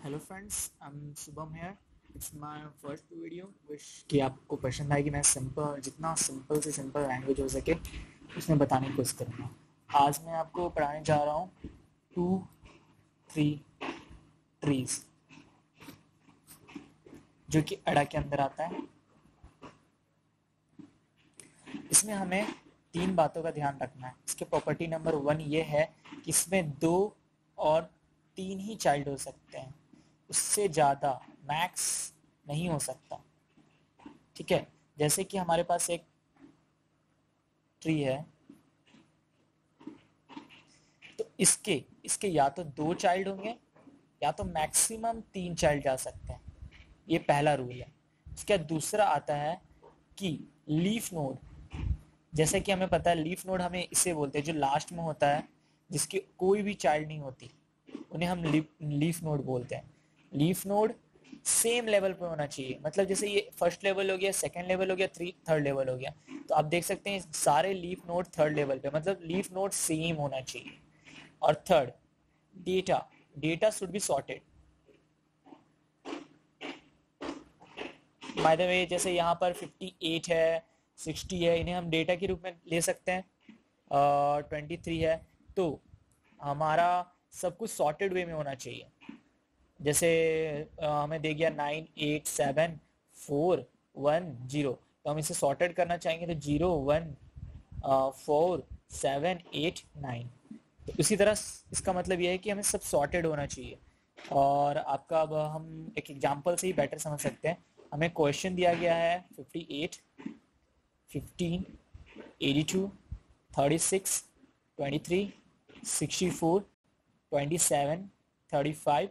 Hello friends, I am Shubham here. It's my first video. Wish कि आपको पसंद आएगी। मैं जितना सिंपल से सिंपल लैंग्वेज हो सके उसमें बताने की कोशिश करूँगा। आज मैं आपको पढ़ाने जा रहा हूँ 2-3 ट्रीज, जो कि अड़ा के अंदर आता है। इसमें हमें 3 बातों का ध्यान रखना है। इसके प्रॉपर्टी नंबर 1 ये है कि इसमें 2 और 3 ही चाइल्ड हो सकते हैं, उससे ज़्यादा मैक्स नहीं हो सकता। ठीक है, जैसे कि हमारे पास एक ट्री है, तो इसके इसके या तो 2 चाइल्ड होंगे या तो मैक्सिमम 3 चाइल्ड जा सकते हैं। ये पहला रूल है। इसका दूसरा आता है कि लीफ नोड, जैसे कि हमें पता है लीफ नोड हमें इसे बोलते हैं जो लास्ट में होता है, जिसकी कोई भी चाइल्ड नहीं होती, उन्हें हम लीफ नोड बोलते हैं। लीफ नोड सेम लेवल पे होना चाहिए, मतलब जैसे ये फर्स्ट लेवल हो गया, सेकंड लेवल हो गया, थर्ड लेवल हो गया, तो आप देख सकते हैं सारे लीफ नोड थर्ड लेवल पे, मतलब लीफ नोड सेम होना चाहिए। और third, data data should be sorted. By the way, जैसे यहाँ पर 58 है, 60 है, इन्हें हम डेटा के रूप में ले सकते हैं। 23 है, तो हमारा सब कुछ सॉर्टेड वे में होना चाहिए। जैसे हमें दे गया 9, 8, 7, 4, 1, 0, तो हम इसे सॉर्टेड करना चाहेंगे तो 0, 1, 4, 7, 8, 9। तो इसी तरह इसका मतलब यह है कि हमें सब सॉर्टेड होना चाहिए। और आपका अब हम एक एग्जांपल से ही बेटर समझ सकते हैं। हमें क्वेश्चन दिया गया है 58, 15, 82, 36, 23, 64, 27, 35,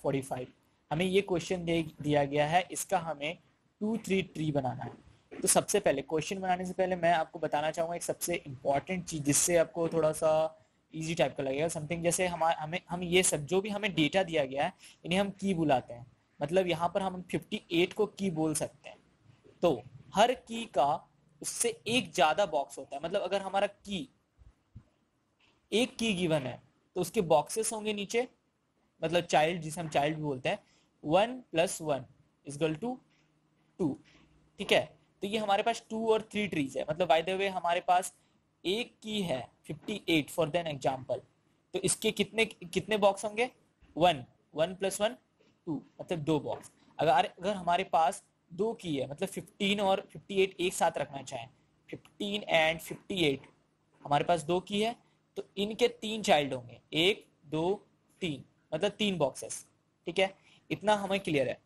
45। हमें ये क्वेश्चन दिया गया है, इसका हमें 2-3 ट्री बनाना है। तो सबसे पहले क्वेश्चन बनाने से पहले मैं आपको बताना चाहूँगा एक सबसे इम्पॉर्टेंट चीज़, जिससे आपको थोड़ा सा इजी टाइप का लगेगा समथिंग। जैसे हम ये सब जो भी हमें डेटा दिया गया है, इन्हें हम की बुलाते हैं। मतलब यहाँ पर हम 58 को की बोल सकते हैं। तो हर की का उससे एक ज़्यादा बॉक्स होता है। मतलब अगर हमारा की एक की गिवन है तो उसके बॉक्सेस होंगे नीचे, मतलब चाइल्ड, जिसे हम चाइल्ड भी बोलते हैं। 1 + 1 = 2। ठीक है, तो ये हमारे पास 2 और 3 ट्रीज है। मतलब बाय द वे हमारे पास एक की है 58 फॉर देन एग्जाम्पल, तो इसके कितने कितने बॉक्स होंगे? 1, 1 + 1 2, मतलब 2 बॉक्स। अगर हमारे पास 2 की है, मतलब 15 और 58 एक साथ रखना चाहें, 15 एंड 58, हमारे पास 2 की है, तो इनके 3 चाइल्ड होंगे, 1, 2, 3, मतलब 3 बॉक्सेस। ठीक है, इतना हमें क्लियर है।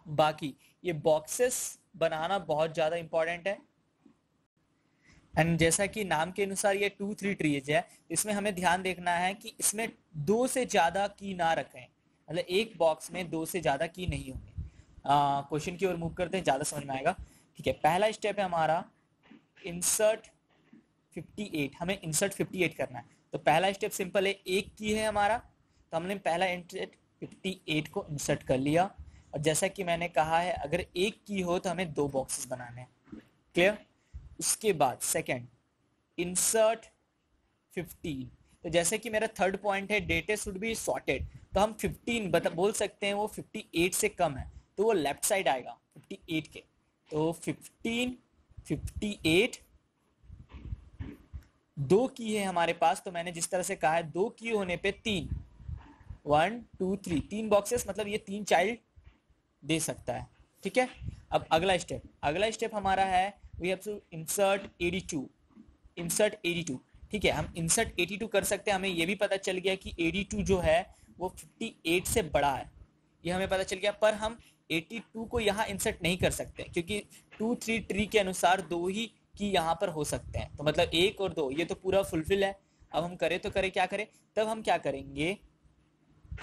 बाकी ये बॉक्सेस बनाना बहुत ज़्यादा इंपॉर्टेंट है। एंड जैसा कि नाम के अनुसार ये 2-3 ट्रीज है, इसमें हमें ध्यान देखना है कि इसमें 2 से ज़्यादा की ना रखें, मतलब एक बॉक्स में 2 से ज़्यादा की नहीं होंगे। क्वेश्चन की ओर मूव करते हैं, ज़्यादा समझ में आएगा। ठीक है, पहला स्टेप है हमारा इंसर्ट 58। हमें इंसर्ट 58 करना है। तो पहला स्टेप सिंपल है, एक की है हमारा, तो हमने पहला इंसर्ट 58 को इंसर्ट कर लिया। और जैसा कि मैंने कहा है, अगर एक की हो तो हमें 2 बॉक्सेस बनाने हैं। क्लियर? उसके बाद सेकंड, इंसर्ट 15। तो जैसे कि मेरा थर्ड पॉइंट है डेटा शुड बी सॉर्टेड, तो हम 15 बोल सकते हैं वो 58 से कम है, तो वो लेफ्ट साइड आएगा 58 के। तो 15, 58, 2 की है हमारे पास, तो मैंने जिस तरह से कहा है 2 की होने पे 3, 1, 2, 3, 3 बॉक्सेस, मतलब ये 3 चाइल्ड दे सकता है। ठीक है, अब अगला स्टेप हमारा है we have to insert 82। Insert 82, ठीक है, हम इंसर्ट 82 कर सकते हैं। हमें ये भी पता चल गया कि 82 जो है वो 58 से बड़ा है, ये हमें पता चल गया। पर हम 82 को यहाँ इंसर्ट नहीं कर सकते, क्योंकि 2-3 ट्री के अनुसार 2 ही की यहाँ पर हो सकते हैं। तो मतलब 1 और 2 ये तो पूरा फुलफिल है। अब हम करें तो करें, क्या करें? तब हम क्या करेंगे,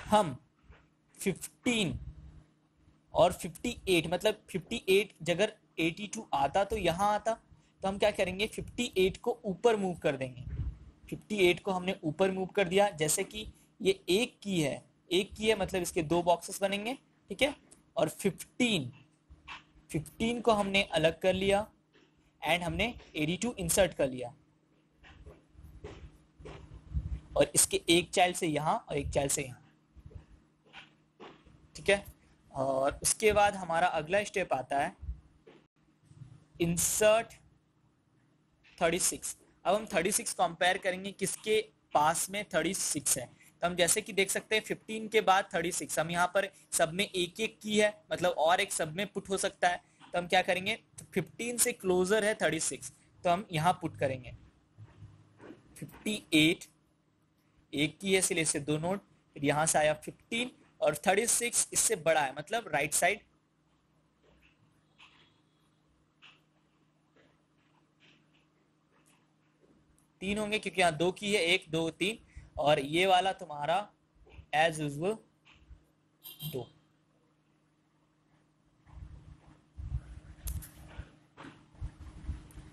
हम 15 और 58, मतलब 58 जगह 82 आता तो यहाँ आता, तो हम क्या करेंगे, 58 को ऊपर मूव कर देंगे। 58 को हमने ऊपर मूव कर दिया। जैसे कि ये एक की है, मतलब इसके 2 बॉक्सेस बनेंगे। ठीक है, और 15 को हमने अलग कर लिया एंड हमने 82 इंसर्ट कर लिया, और इसके एक चाइल्ड से यहाँ और एक चाइल्ड से यहाँ। ठीक है। और उसके बाद हमारा अगला स्टेप आता है इंसर्ट 36। अब हम 36 कंपेयर करेंगे किसके पास में 36 है। तो हम जैसे कि देख सकते हैं 15 के बाद 36, हम यहाँ पर सब में एक एक की है, मतलब और एक सब में पुट हो सकता है। तो हम क्या करेंगे, 15 से क्लोजर है 36, तो हम यहाँ पुट करेंगे 58, एक की है इसलिए इसे 2 नोट, फिर यहाँ से आया 15 और 36 इससे बड़ा है, मतलब राइट साइड। तीन होंगे क्योंकि यहाँ 2 की है, 1 2 3, और ये वाला तुम्हारा एज यूजुअल 2।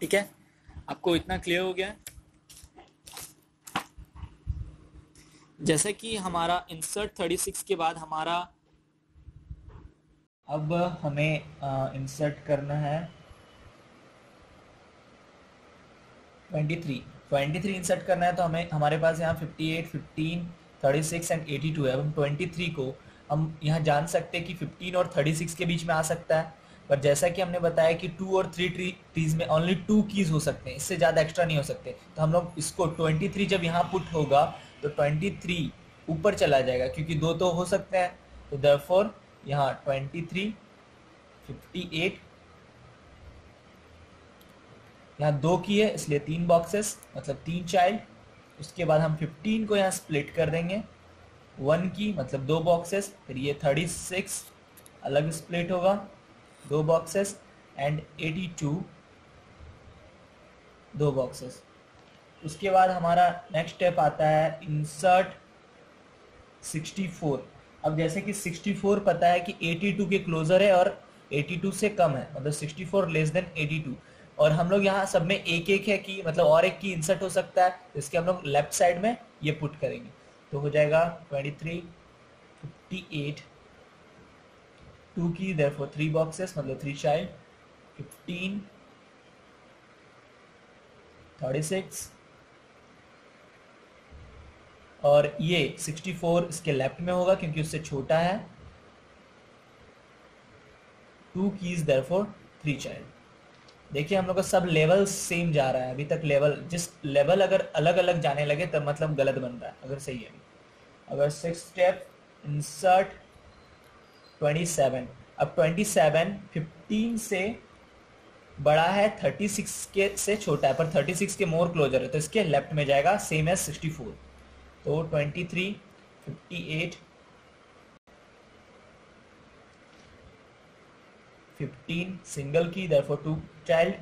ठीक है, आपको इतना क्लियर हो गया है। जैसे कि हमारा इंसर्ट 36 के बाद हमारा अब हमें इंसर्ट करना है 23 इंसर्ट करना है। तो हमें हमारे पास यहाँ 58, 15, 36 एंड 82 है। अब हम 23 को हम यहाँ जान सकते हैं कि 15 और 36 के बीच में आ सकता है, पर जैसा कि हमने बताया कि 2 और 3 ट्रीज में ओनली 2 कीज हो सकते हैं, इससे ज़्यादा एक्स्ट्रा नहीं हो सकते। तो हम लोग इसको 23 जब यहाँ पुट होगा तो 23 ऊपर चला जाएगा क्योंकि 2 तो हो सकते हैं। तो देयरफॉर यहाँ 23, 58, यहाँ 2 की है इसलिए 3 बॉक्सेस, मतलब 3 चाइल्ड। उसके बाद हम 15 को यहाँ स्प्लिट कर देंगे, 1 की मतलब 2 बॉक्सेस। फिर ये 36 अलग स्प्लिट होगा, 2 बॉक्सेस, एंड 82 2 बॉक्सेस। उसके बाद हमारा नेक्स्ट स्टेप आता है इंसर्ट 64। अब जैसे कि 64 पता है कि 82 के क्लोजर है और 82 से कम है, मतलब 64 लेस देन 82, और हम लोग यहाँ सब में एक एक है कि मतलब और एक की इंसर्ट हो सकता है, तो इसके हम लोग लेफ्ट साइड में ये पुट करेंगे। तो हो जाएगा 23, 58, 2 की देयरफॉर 3 बॉक्सेस मतलब 3 चाइल्ड, 15, 36, और ये 64 इसके लेफ्ट में होगा क्योंकि उससे छोटा है, 2 कीज देयरफॉर 3 चाइल्ड। देखिए हम लोग का सब लेवल सेम जा रहा है अभी तक। लेवल जिस लेवल अगर अलग अलग जाने लगे तब मतलब गलत बन रहा है, अगर सही है। अगर 6 स्टेप इंसर्ट 27। अब 27 15 से बड़ा है, 36 के से छोटा है, पर 36 के मोर क्लोजर है, तो इसके लेफ्ट में जाएगा सेम एज 64। तो 23, 58, 15 सिंगल की देयरफॉर 2 चाइल्ड।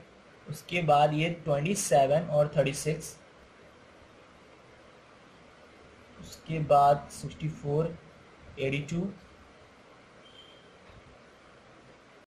उसके बाद ये 27 और 36, उसके बाद 64, 82,